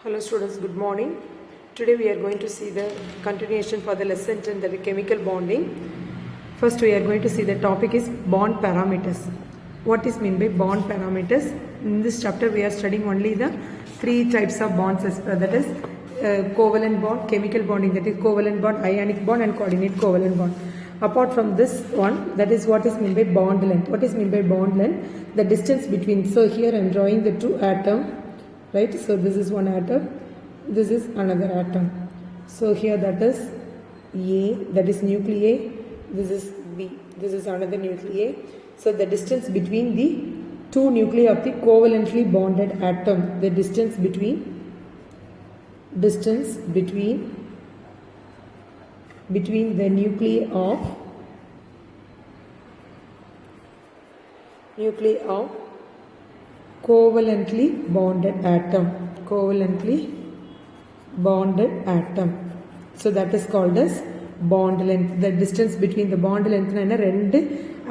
Hello students, good morning. Today we are going to see the continuation for the lesson 10, that is chemical bonding. First we are going to see the topic is bond parameters. What is meant by bond parameters? In this chapter we are studying only the three types of bonds, that is covalent bond, chemical bonding, that is covalent bond, ionic bond and coordinate covalent bond. Apart from this one, that is what is meant by bond length. What is meant by bond length? The distance between. So here I am drawing the two atoms. Right, so this is one atom, this is another atom. So here that is A, that is nuclei, this is B, this is another nuclei. So the distance between the two nuclei of the covalently bonded atom, the distance between the nuclei of covalently bonded atom. So that is called as bond length. The distance between the bond length and ரெண்டு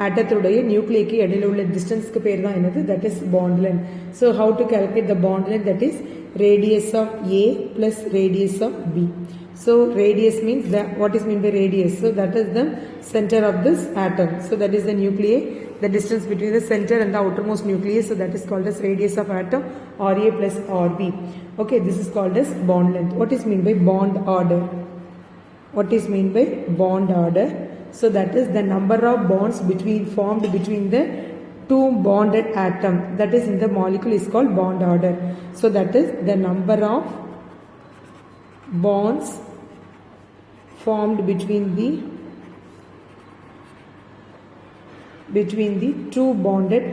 ஆட்டத்தோடைய நியூக்ளியைக்கு இடையில உள்ள டிஸ்டன்ஸ்க்கு பேர் தான் என்னது, that is bond length. So how to calculate the bond length? That is radius of A plus radius of B. So radius means that, what is meant by radius? So that is the center of this atom. So that is the nuclei, the distance between the center and the outermost nucleus. So that is called as radius of atom, Ra plus Rb. Okay, this is called as bond length. What is meant by bond order? What is meant by bond order? So that is the number of bonds formed between the two bonded atom, that is in the molecule, is called bond order. So that is the number of bonds formed between the two bonded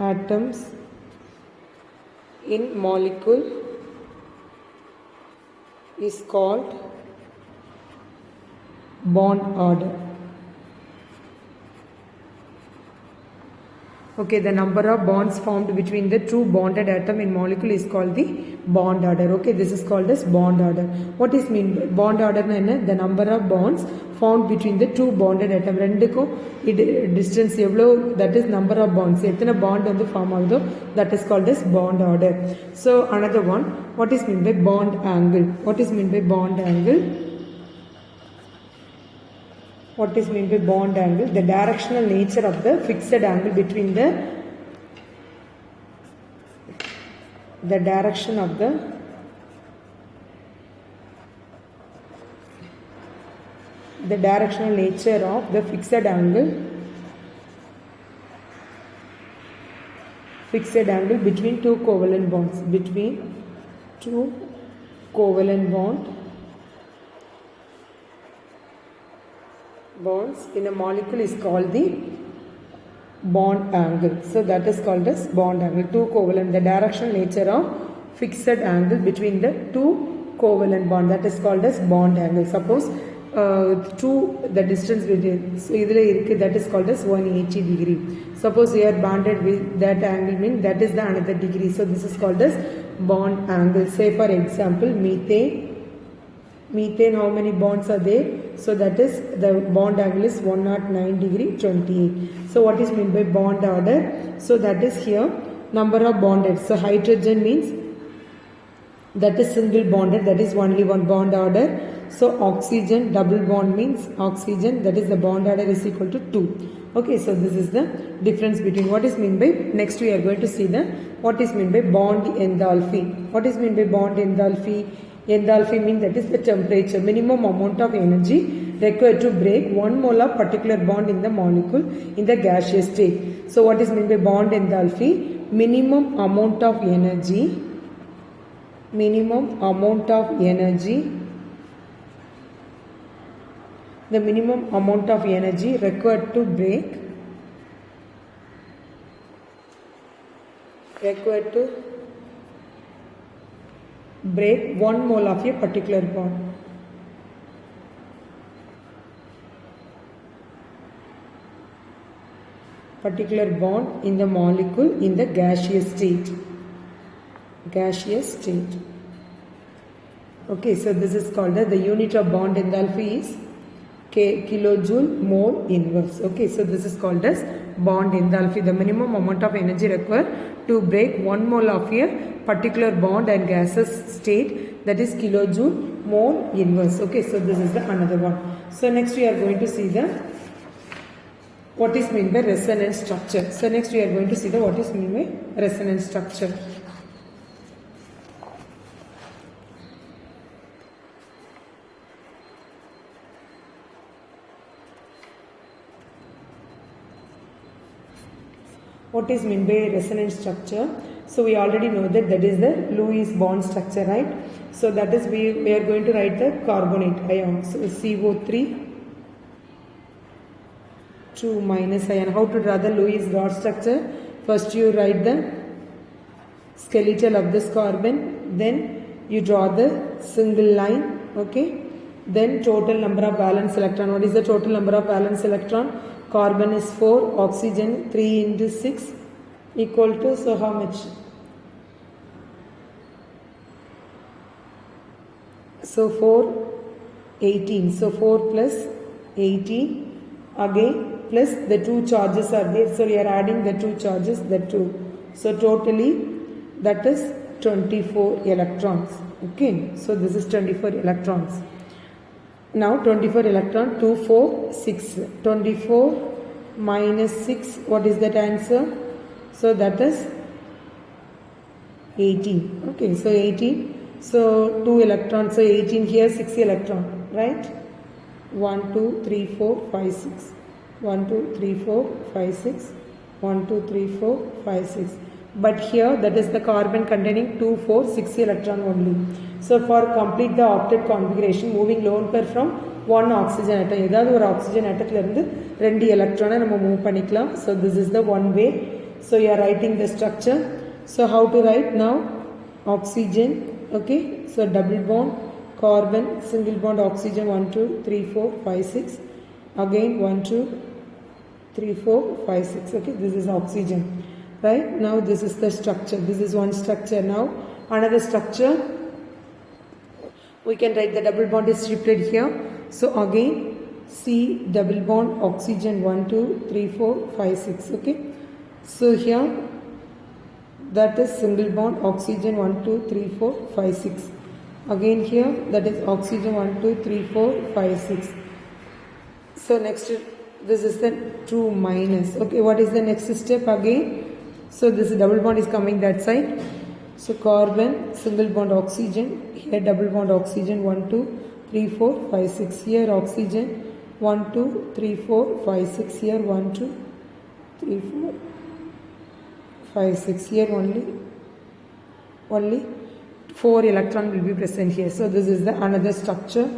atoms in molecule is called bond order. Okay, the number of bonds formed between the two bonded atom in molecule is called the bond order. Okay, this is called as bond order. What is mean by bond order? The number of bonds formed between the two bonded atom. ரெண்டுக்கும் distance எவ்வளோ, that is number of bonds. எத்தனை bond வந்து form ஆகுதோ, that is called as bond order. So another one, what is mean by bond angle? What is mean by bond angle? What is meant by bond angle? The directional nature of the fixed angle between the direction of the directional nature of the fixed angle between two covalent bonds, bonds in a molecule is called the bond angle. So that is called as bond angle. Two covalent, the directional nature of fixed angle between the two covalent bond, that is called as bond angle. Suppose the distance between, so that is called as 180 degree. Suppose we are bonded with that angle, means that is the another degree. So this is called as bond angle. Say for example methane, how many bonds are there? So that is the bond angle is 109 degree 28. So what is meant by bond order? So that is here number of bonded. So hydrogen means that is single bonded, that is only one bond order. So oxygen, double bond means oxygen, that is the bond order is equal to 2. Okay, so this is the difference between what is meant by. Next we are going to see the what is meant by bond enthalpy. What is meant by bond enthalpy? Enthalpy means that is the temperature, minimum amount of energy required to break 1 mole of particular bond in the molecule in the gaseous state. So what is meant by bond enthalpy? Minimum amount of energy the minimum amount of energy required to break 1 mole of a particular bond. In the molecule in the gaseous state. Okay, so this is called the unit of bond enthalpy is kilojoule mole inverse. Okay, so this is called as bond enthalpy, the minimum amount of energy required to break 1 mole of a particular bond and gaseous state, that is kilojoule mole inverse. Okay, so this is the another one. So next we are going to see the what is meant by resonance structure. So next we are going to see the what is meant by resonance structure. What is meant by resonance structure? So we already know that is the Lewis bond structure, right? So that is we are going to write the carbonate ion. So CO3 2 minus ion. How to draw the Lewis dot structure? First you write the skeletal of this carbon, then you draw the single line, okay? Then total number of valence electron. What is the total number of valence electron? Carbon is 4, oxygen 3 into 6 equal to, so how much? So 4, 18. So 4 plus 18 again plus the 2 charges are there. So we are adding the 2 charges, the 2. So totally that is 24 electrons. Okay. So this is 24 electrons. Now 24 electron, 2, 4, 6. 24 minus 6, what is that answer? So that is 18. Okay, so 18. So 2 electrons, so 18 here, 6 electron, right? 1, 2, 3, 4, 5, 6. 1, 2, 3, 4, 5, 6. 1, 2, 3, 4, 5, 6. But here that is the carbon containing 2, 4, 6 electron only. So for complete the octet configuration, moving lone pair from one oxygen atom, ஏதாவது ஒரு oxygen atomல இருந்து 2 electron நம்ம move பண்ணிக்கலாம். So this is the one way. So you are writing the structure. So how to write now? Oxygen, okay? So double bond, carbon, single bond, oxygen 1, 2, 3, 4, 5, 6. Again 1, 2, 3, 4, 5, 6. Okay, this is oxygen. Right? Now this is the structure. This is one structure. Now another structure. We can write the double bond is repeated here. So again C double bond oxygen 1, 2, 3, 4, 5, 6. Okay. So here that is single bond oxygen 1, 2, 3, 4, 5, 6. Again here that is oxygen 1, 2, 3, 4, 5, 6. So next this is the 2 minus. Okay, what is the next step again? So this double bond is coming that side. So carbon, single bond oxygen, here double bond oxygen 1, 2, 3, 4, 5, 6. Here oxygen 1, 2, 3, 4, 5, 6. Here 1, 2, 3, 4, 5, 6. Here only 4 electron will be present here. So this is the another structure,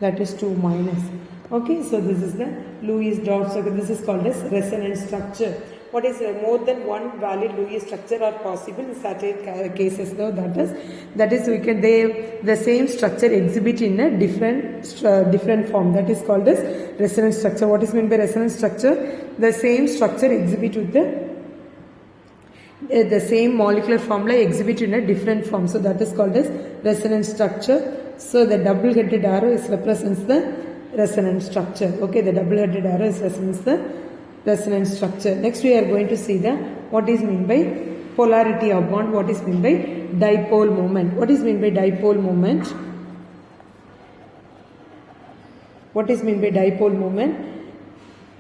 that is 2 minus. Okay, so this is the Lewis dot structure. This is called as resonance structure. What is more than one valid Lewis structure are possible in certain cases, though that is we can the same structure exhibit in a different form, that is called as resonance structure. What is meant by resonance structure? The same structure exhibit with the same molecular formula exhibit in a different form, so that is called as resonance structure. So the double headed arrow is represents the resonance structure. Okay, the double headed arrow is represents the resonance structure. Next we are going to see the what is meant by polarity of bond, what is meant by dipole moment. What is meant by dipole moment? What is meant by dipole moment?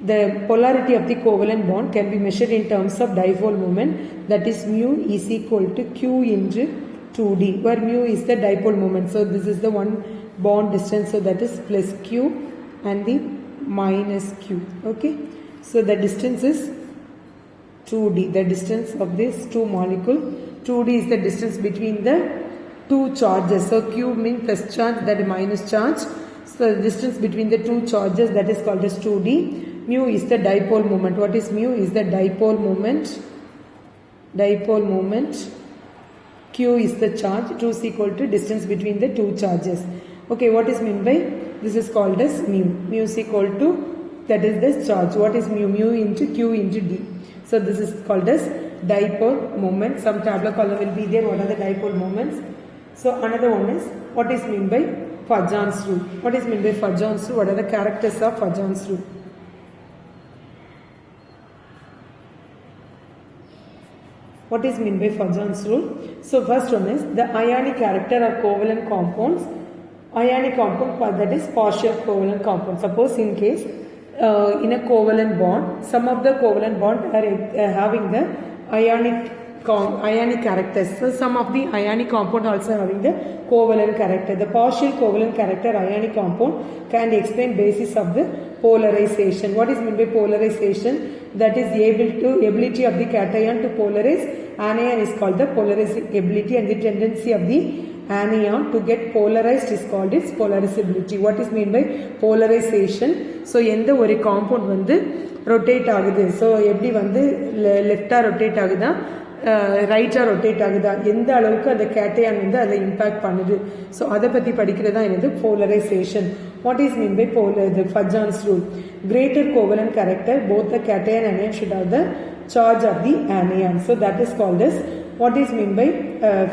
The polarity of the covalent bond can be measured in terms of dipole moment, that is mu is equal to q into 2d, where mu is the dipole moment. So this is the one bond distance, so that is plus q and the minus q. Okay, so the distance is 2d, the distance of this two molecule. 2d is the distance between the two charges. So q means plus charge, that is minus charge. So the distance between the two charges, that is called as 2d. Mu is the dipole moment. What is mu? Is the dipole moment. Dipole moment. Q is the charge. 2 is equal to distance between the two charges. Okay, what is meant by? This is called as mu. Mu is equal to, that is the charge. What is mu? Mu into Q into D. So this is called as dipole moment. Some tabular column will be there. What are the dipole moments? So another one is, what is meant by Fajon's rule? What is meant by Fajon's rule? What are the characters of Fajon's rule? What is meant by Fajan's rule? So first one is the ionic character or covalent compounds. Ionic compound, that is partial covalent compound. Suppose in case in a covalent bond, some of the covalent bond are having the ionic characters. So some of the ionic compound also having the covalent character. The partial covalent character ionic compound can explain basis of the polarization. What is meant by polarization? That is ability of the cation to polarize anion is called the polarizing ability, and the tendency of the anion to get polarized is called its polarizability. What is meant by polarization? So எந்த ஒரு compound வந்து rotate ஆகுது, so எப்படி வந்து left-ஆ rotate ஆகுதா ரைட்டாக rotate ஆகுதா, எந்த அளவுக்கு அந்த கேட்டையான் வந்து அதை இம்பேக்ட் பண்ணுது, ஸோ அதை பற்றி படிக்கிறது தான் என்னது polarisation. What is mean by Fajan's rule? Greater covalent character, both the cation and anion should have the charge of the anion. So that is called as, what is mean by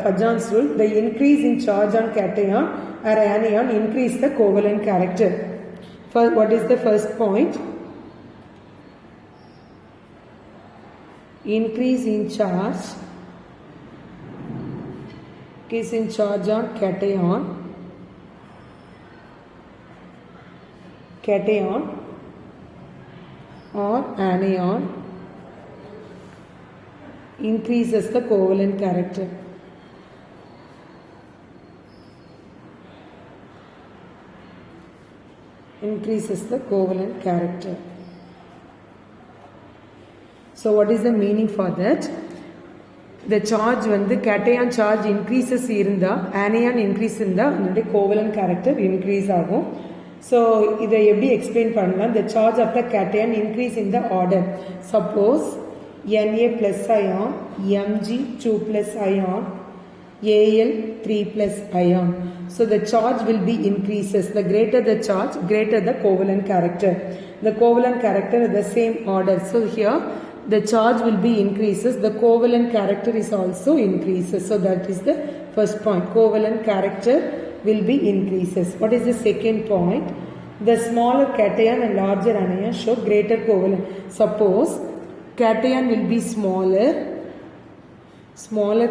Fajan's rule? The increase in charge on cation or anion increase the covalent character. What is the first point? Increase in charge on cation or anion increases the covalent character. Increases the covalent character. So what is the meaning for that? The charge வந்து cation charge increases இருந்தா anion increase இருந்தா அதனுடைய covalent character increase ஆகும். So இதை எப்படி explain பண்ணலாம்? The charge of the cation increase in the order. Suppose Na plus ion, Mg 2 plus ion, Al 3 plus ion. So the charge will be increases. The greater the charge, greater the covalent character. The covalent character is the same order. So here the charge will be increases, the covalent character is also increases. So that is the first point. Covalent character will be increases. What is the second point? The smaller cation and larger anion show greater covalent. Suppose cation will be smaller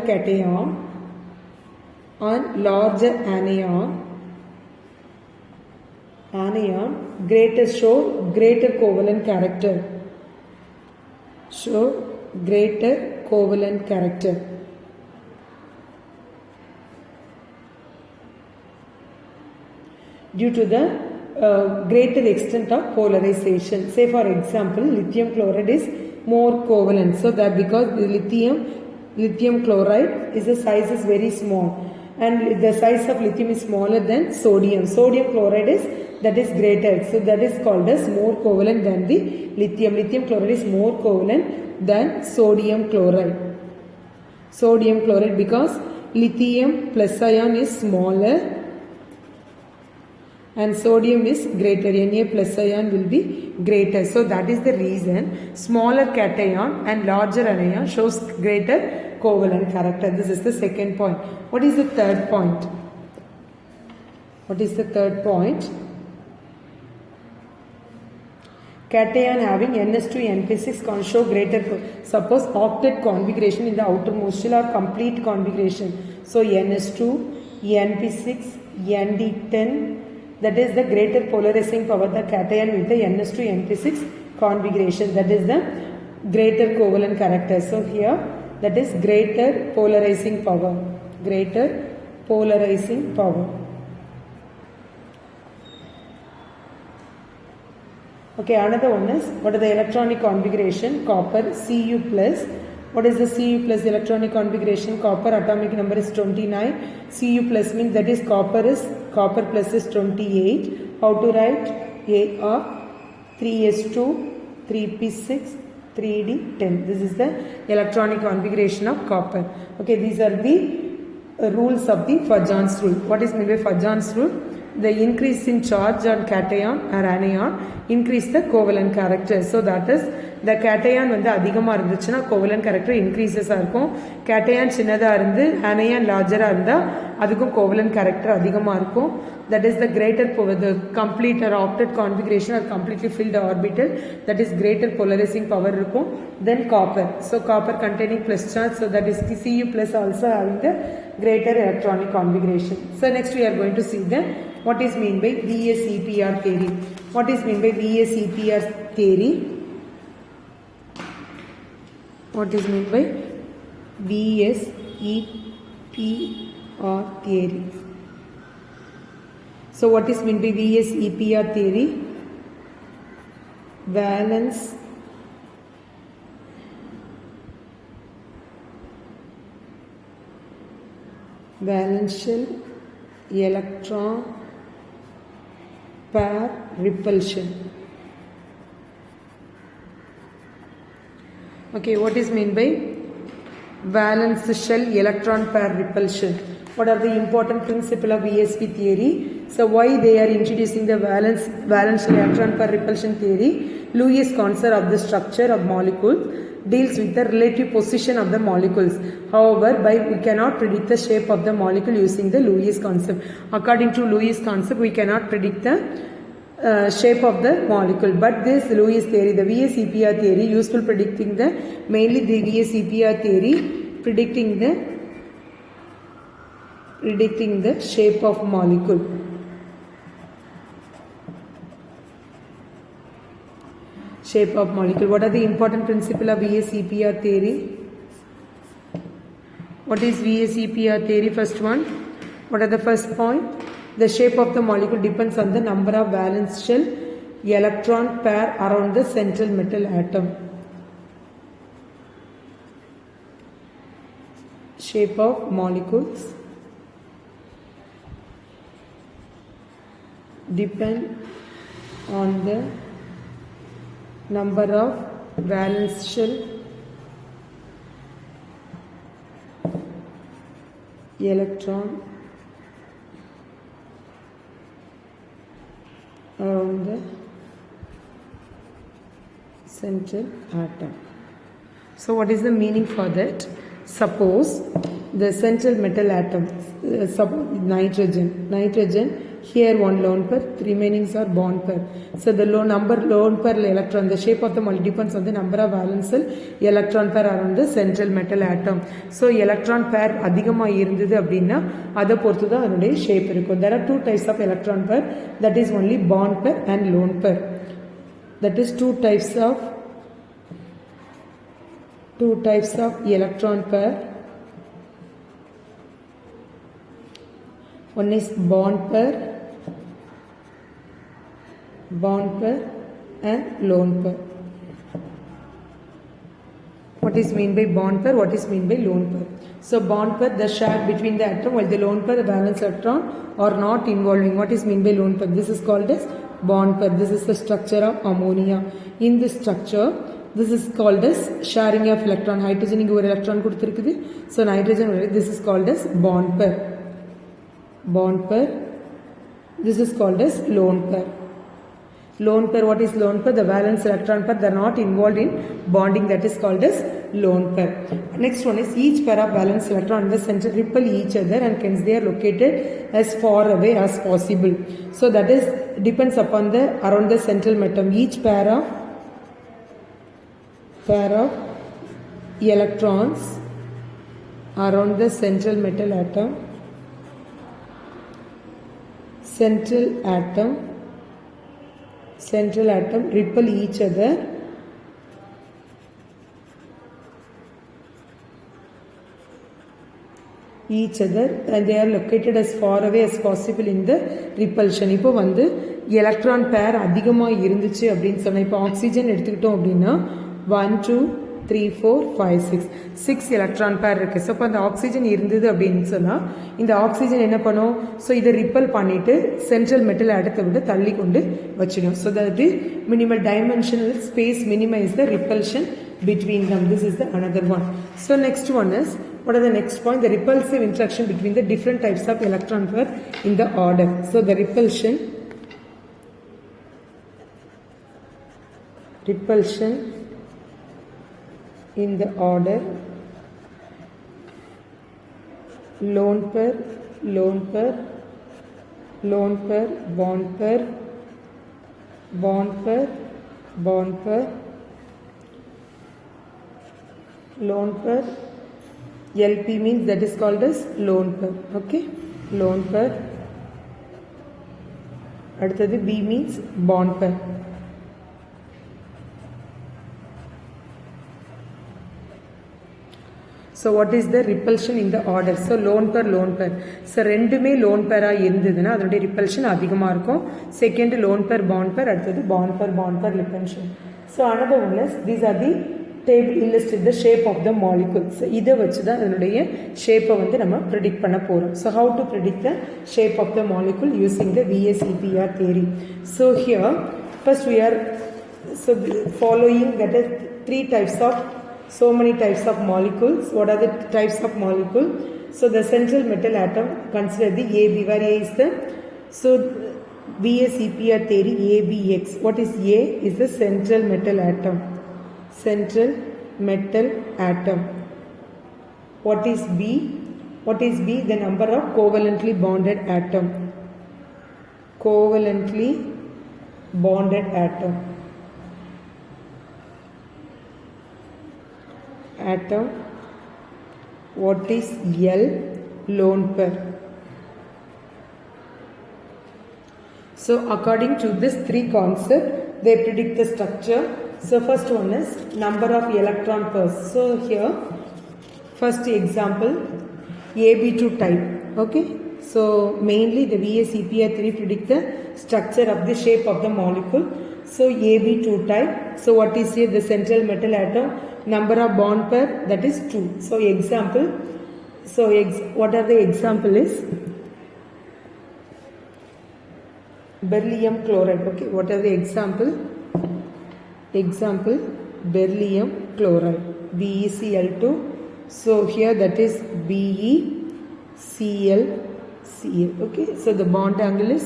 cation and larger anion greater show greater covalent character. Show greater covalent character. Due to the greater extent of polarization. Say for example, lithium chloride is more covalent. So that because the lithium chloride is the size is very small, and the size of lithium is smaller than sodium. Sodium chloride is that is greater. So that is called as more covalent than the lithium. Lithium chloride is more covalent than sodium chloride. Sodium chloride because lithium plus ion is smaller and sodium is greater. Na plus ion will be greater. So that is the reason smaller cation and larger anion shows greater covalent character. This is the second point. What is the third point? What is the third point? Cation having NS2 NP6 can show greater. Suppose octet configuration in the outermost shell or complete configuration. So NS2, NP6, ND10. That is the greater polarizing power the cation with the NS2 NP6 configuration. That is the greater covalent character. So here that is greater polarizing power. Greater polarizing power. Okay, another one is what is the electronic configuration? Copper Cu plus. What is the Cu plus electronic configuration? Copper atomic number is 29. Cu plus means that is copper plus is 28. How to write? Ar 3s2 3p6 3d10. This is the electronic configuration of copper. Okay, these are the rules of the Fajan's rule. What is meant by Fajan's rule? The increase in charge on cation or anion increase the covalent character. So that is இந்த cation வந்து அதிகமாக இருந்துச்சுன்னா covalent character இன்க்ரீசஸாக இருக்கும். Cation சின்னதாக இருந்து ஆனையான் லார்ஜராக இருந்தால் அதுக்கும் covalent character அதிகமாக இருக்கும். That is the greater the complete or octet configuration or completely filled orbital, that is greater polarizing power இருக்கும். Then copper, so copper containing plus charge, so that is Cu plus also having the greater electronic configuration. So next we are going to see the what is mean by VSEPR theory. What is mean by VSEPR theory? What is mean by VSEPR theory? So what is meant by VSEPR theory? Valential electron pair repulsion. Okay, what is meant by valence shell electron pair repulsion? What are the important principles of VSEP theory? So why they are introducing the valence electron pair repulsion theory? Lewis concept of the structure of molecules deals with the relative position of the molecules. However, we cannot predict the shape of the molecule using the Lewis concept. According to Lewis concept, we cannot predict the shape of the molecule. But this Lewis theory, the VSEPR theory, useful predicting the mainly the VSEPR theory predicting the shape of molecule. Shape of molecule. What are the important principles of VSEPR theory? What is VSEPR theory? First one. What are the first point? The shape of the molecule depends on the number of valence shell electron pair around the central metal atom. Shape of molecules depend on the number of valence shell electron around the central atom. So what is the meaning for that? Suppose the central metal atom, nitrogen, here one lone pair, remaining are bond pair. So the lone pair electron, the shape of the molecule depends on the number of valence electron pair around the central metal atom. So electron pair அதிகமா இருந்தது அப்படின்னா அதை பொறுத்து தான் அதனுடைய shape இருக்கும். There are two types of electron pair, that is only bond pair and lone pair. That is two types of electron pair. One is bond pair and lone pair. What is mean by bond pair? What is mean by lone pair? So bond pair, the share between the atom, while the lone pair, the valence electron are not involving. What is mean by lone pair? This is called as bond pair. This is the structure of ammonia. In this structure, this is called as sharing of electron. Hydrogen inga ஒரு electron கொடுத்திருக்குது. So nitrogen, this is called as bond pair. This is called as lone pair. Lone pair, what is lone pair? The valence electron pair, they are not involved in bonding, that is called as lone pair. Next one is each pair of valence electron in the center repel each other and hence they are located as far away as possible. So that is depends upon the around the central atom. Each pair of electrons around the central metal atom, central atom repel each other and they are located as far away as possible in the repulsion. இப்போ வந்து electron பேர் அதிகமாக இருந்துச்சு அப்படின்னு சொன்னால், இப்போ oxygen எடுத்துக்கிட்டோம் அப்படின்னா 1 2 3 4 5 6 எலக்ட்ரான் பேர் இருக்குது. ஸோ இப்போ அந்த ஆக்சிஜன் இருந்தது அப்படின்னு சொன்னால் இந்த ஆக்சிஜன் என்ன பண்ணும்? ஸோ இதை ரிப்பல் பண்ணிவிட்டு சென்ட்ரல் மெட்டல் ஆட்டத்தை விட தள்ளி கொண்டு வச்சிடும். So that minimal dimensional space minimise the repulsion between them. This is the another one. So next one is, what are the next point? The repulsive interaction between the different types of electron pair in the order. So the repulsion in the order loan per, loan per, loan per, bond per, bond per, bond per, loan per. LP means that is called as loan per. Okay, loan per. அடுத்தது B means bond per. So what is the repulsion in the order? So loan per, loan per. So ரெண்டுமே loan per இருந்ததுன்னா அதனுடைய repulsion அதிகமாக இருக்கும். Second loan per, bond per. அடுத்தது bond per, bond per repulsion. So another one is these are the table illustrate the shape of the molecules. So இதை வச்சு தான் அதனுடைய ஷேப்பை வந்து நம்ம predict பண்ண போகிறோம். So how to predict the shape of the molecule using the VSEPR theory. So here first we are following that is so many types of molecules. What are the types of molecule? So the central metal atom, consider the AB, where A is the, so VSEPR theory ABX. What is A? Is the central metal atom. Central metal atom. What is B? What is B? The number of covalently bonded atom. Covalently bonded atom. Atom. What is L? Lone pair. So according to this three concept, they predict the structure. So first one is number of electron pairs. So here first example AB2 type. Okay, so mainly the VSEPR theory predict the structure of the shape of the molecule. So AB2 type. So what is here? The central metal atom, number of bond pair, that is 2. So example, what are the example is beryllium chloride. Okay, what are the example? Example beryllium chloride, BeCl2. So here that is BeCl. Okay, so the bond angle is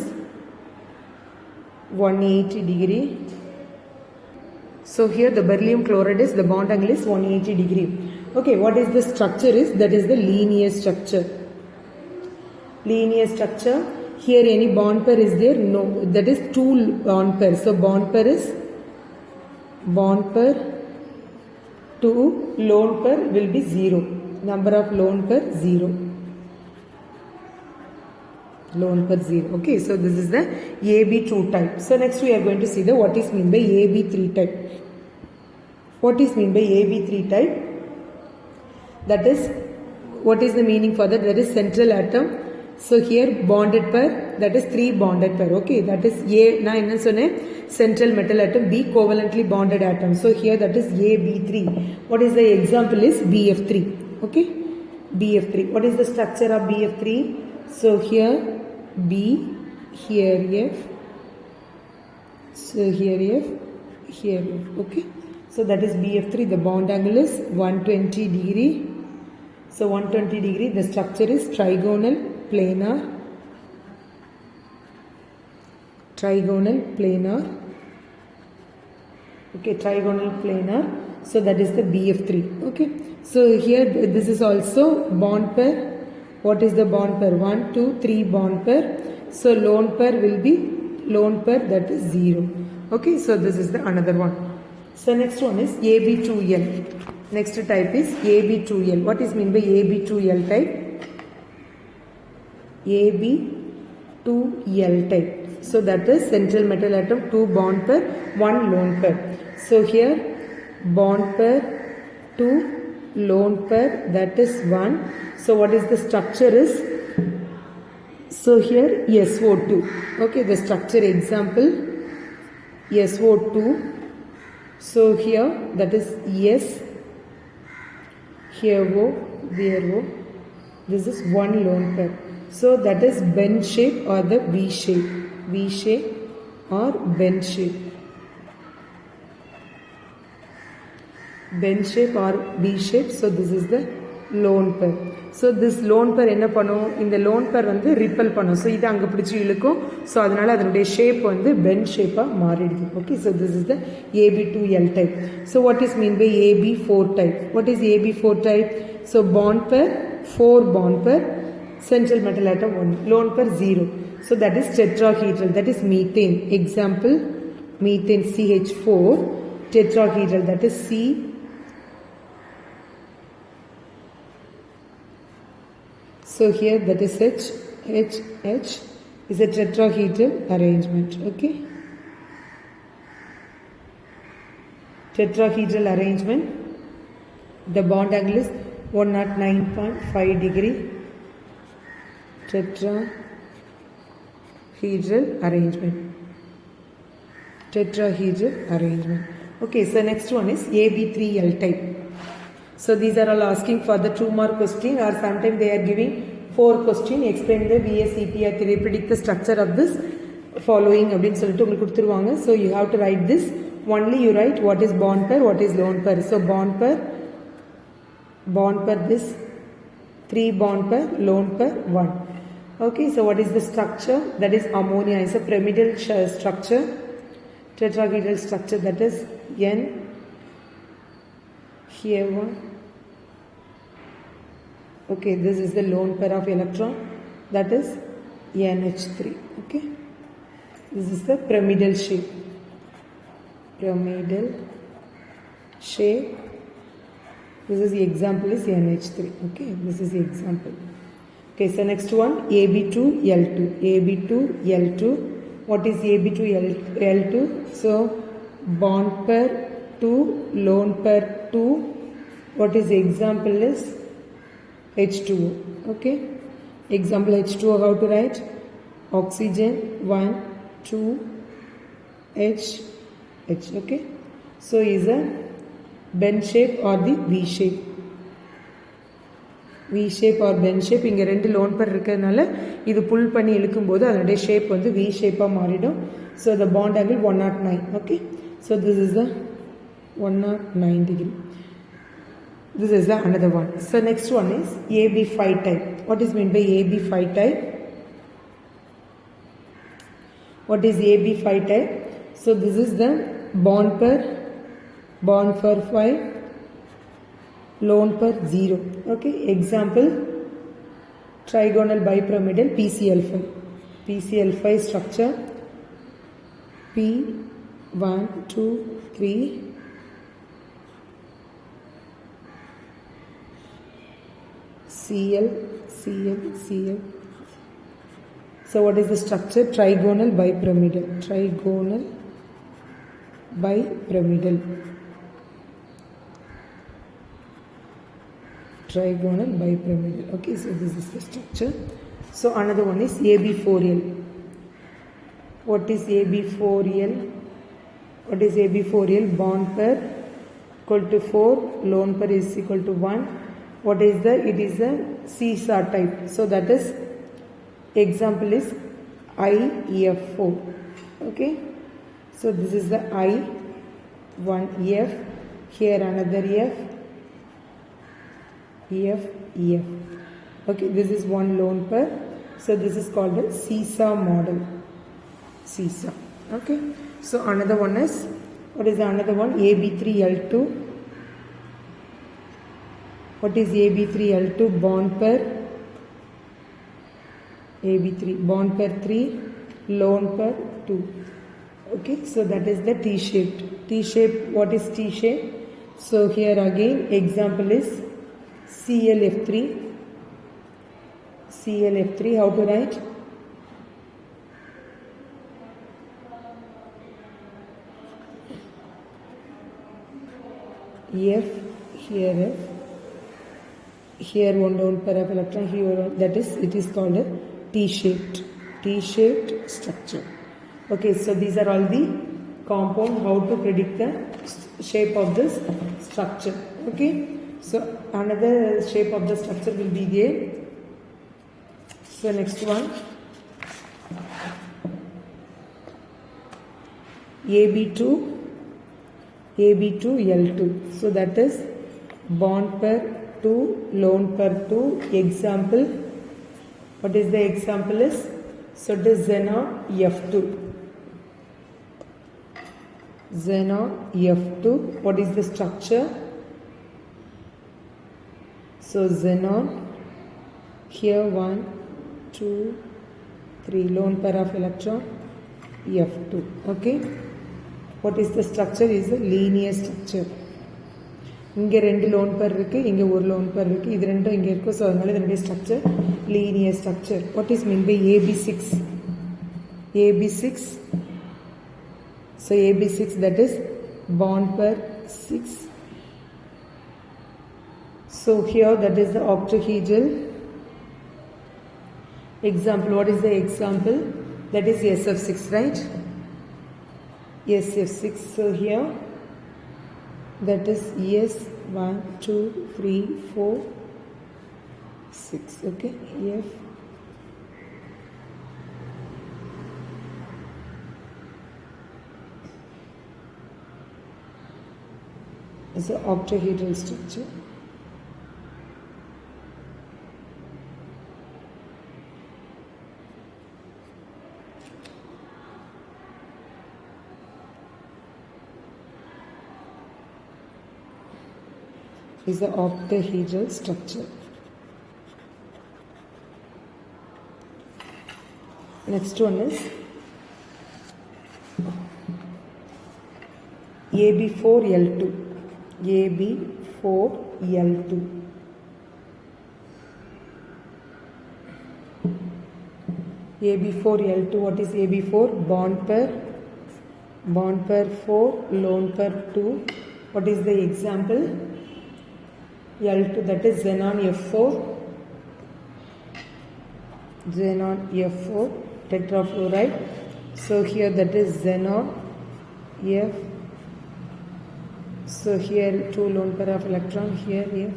180 degree. So here the beryllium chloride is, the bond angle is 180 degree. Okay, what is the structure is? That is the linear structure. Linear structure. Here any bond pair is there? No, that is 2 bond pair. So bond pair is bond pair 2, lone pair will be 0. Number of lone pair 0. Lone pair 0. Okay, so this is the AB2 type. So next we are going to see the what is mean by AB3 type. What is mean by AB3 type? That is, what is the meaning for that? That is central atom. So here bonded pair, that is 3 bonded pair. Okay, that is A. Na enna sonne? Central metal atom. B covalently bonded atom. So here that is AB3. What is the example is BF3. Okay, BF3. What is the structure of BF3? So here B, here F, so here F, here F. Okay, so that is BF3. The bond angle is 120 degree. So 120 degree. The structure is trigonal planar. Trigonal planar. Okay, trigonal planar. So that is the BF3. Okay, so here this is also bond pair. What is the bond pair? 1, 2, 3 bond pair. So lone pair will be lone pair, that is 0. Okay, so this is the another one. So next one is AB2L. Next type is AB2L. What is mean by AB2L type? AB2L type. So that is central metal atom, 2 bond pair, 1 lone pair. So here bond pair 2, lone pair, that is 1. So what is the structure is? So here SO2. Okay, the structure example SO2. So here that is S, here O, there O. This is 1 lone pair. So that is bend shape or the V shape. V shape or bend shape. Bend shape or V shape. So this is the lone pair. So this lone pair என்ன பண்ணும், இந்த lone pair வந்து ripple பண்ணும். So இது அங்கே பிடிச்சி இழுக்கும். So அதனால் அதனுடைய ஷேப் வந்து பென் ஷேப்பாக மாறிடுது. Okay, so this is the AB2L type. So what is mean by AB4 type? What is AB4 type? So bond pair 4 bond pair, central metal atom 1, lone pair 0. So that is tetrahedral, that is methane. Example, methane CH4, tetrahedral, that is C. So here that is H is a tetrahedral arrangement. Okay, tetrahedral arrangement. The bond angle is 109.5 degree. Tetrahedral arrangement. Tetrahedral arrangement. Okay, so next one is AB3L type. So these are all asking for the 2-mark question, or sometimes they are giving 4 question. Explain the VSEPR theory, predict the structure of this following அப்படின்னு சொல்லிட்டு உங்களுக்கு கொடுத்துருவாங்க. So you have to write this. Only you write what is bond pair, what is lone pair. So bond pair this 3 bond pair, lone pair 1. Okay, so what is the structure? That is ammonia is a pyramidal structure, tetrahedral structure, that is N, here 1. Okay, this is the lone pair of electron, that is NH3. Okay, this is the pyramidal shape. This is the example is NH3. Okay, this is the example. Okay, so next one AB2L2. What is AB2L2? So bond pair 2, lone pair 2. What is the example is H2O. Okay, example H2O, how to write? Oxygen 1 2 H. Okay, so is a bend shape or the V shape. V shape or bend shape. இங்கே 2 lone pair இருக்கிறதுனால இது புல் பண்ணி இழுக்கும்போது அதனுடைய shape வந்து V ஷேப்பாக மாறிடும். So the bond angle 109. Okay, so this is the 109 degree. This is the another one. So next one is AB5 type. What is meant by AB5 type? What is AB5 type? So this is the bond pair 5, lone pair 0. Okay, example trigonal bipyramidal PCl5 structure, P1 2 3, Cl. So what is the structure? Trigonal bipyramidal. Okay, so this is the structure. So another one is AB4L. What is AB4L? Bond pair equal to 4, lone pair is equal to 1. What is the? It is a seesaw type. So that is example is IF4. Okay, so this is the I, one F, here another F. Okay, this is one lone pair. So this is called the seesaw model. Okay, so another one is, what is another one? AB3L2. What is AB3L2? Bond pair AB3, bond pair 3, lone pair 2. Okay, so that is the T-shaped. What is T-shape? So here again example is ClF3. How to write? F, here F, here one lone pair of electron, here one, that is, it is called a T-shaped structure. Okay, so these are all the compound, how to predict the shape of this structure. Okay, so another shape of the structure will be there. So next one, AB2L2. So that is bond pair 2, lone pair 2. Example, what is the example is? So it is xenon F2. Xenon F2. What is the structure? So xenon, here 1, 2, 3, lone pair of electron F2. Okay. What is the structure? Is a linear structure. இங்க ரெண்டு lone pair இருக்கு, இங்க ஒரு lone pair இருக்கு, இது ரெண்டும் இங்க இருக்கு. ஸோ அதனால இதனுடைய structure linear structure. What is mean by AB6? AB6. So AB6, that is bond pair 6. So here that is the octahedral. Example, what is the example? That is SF6, right? SF6. So here that is S1, 2, 3, 4, 6. Okay, F. Is an octahedral structure. Is the octahedral structure. Next one is AB4L2. AB4L2. AB4L2. What is AB4? Bond pair 4, lone pair 2. What is the example? L2, that is xenon F4. Xenon F4 tetrafluoride. So here that is xenon F. So here 2 lone pair of electron, here F.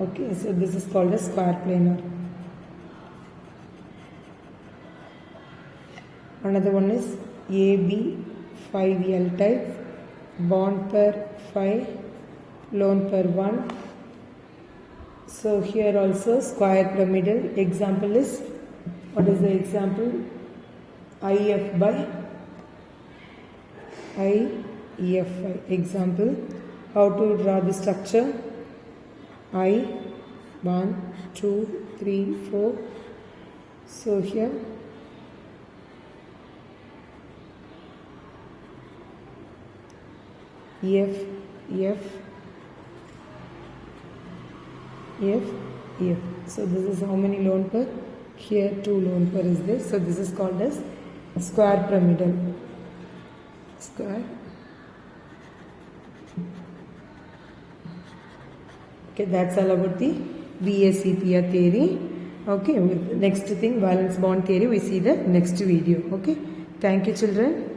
Okay, so this is called a square planar. Another one is AB5L type. Bond pair 5, lone pair 1. So here also square pyramidal. Example is, what is the example? IF by IF5. Example, how to draw the structure? I 1, 2, 3, 4. So here F, F, F, F. So this is how many lone pair? Here 2 lone pair is there. So this is called as square pyramidal. Square. Okay, that's all about the VSEPR theory. Okay, next thing, valence bond theory, we see the next video. Okay, thank you children.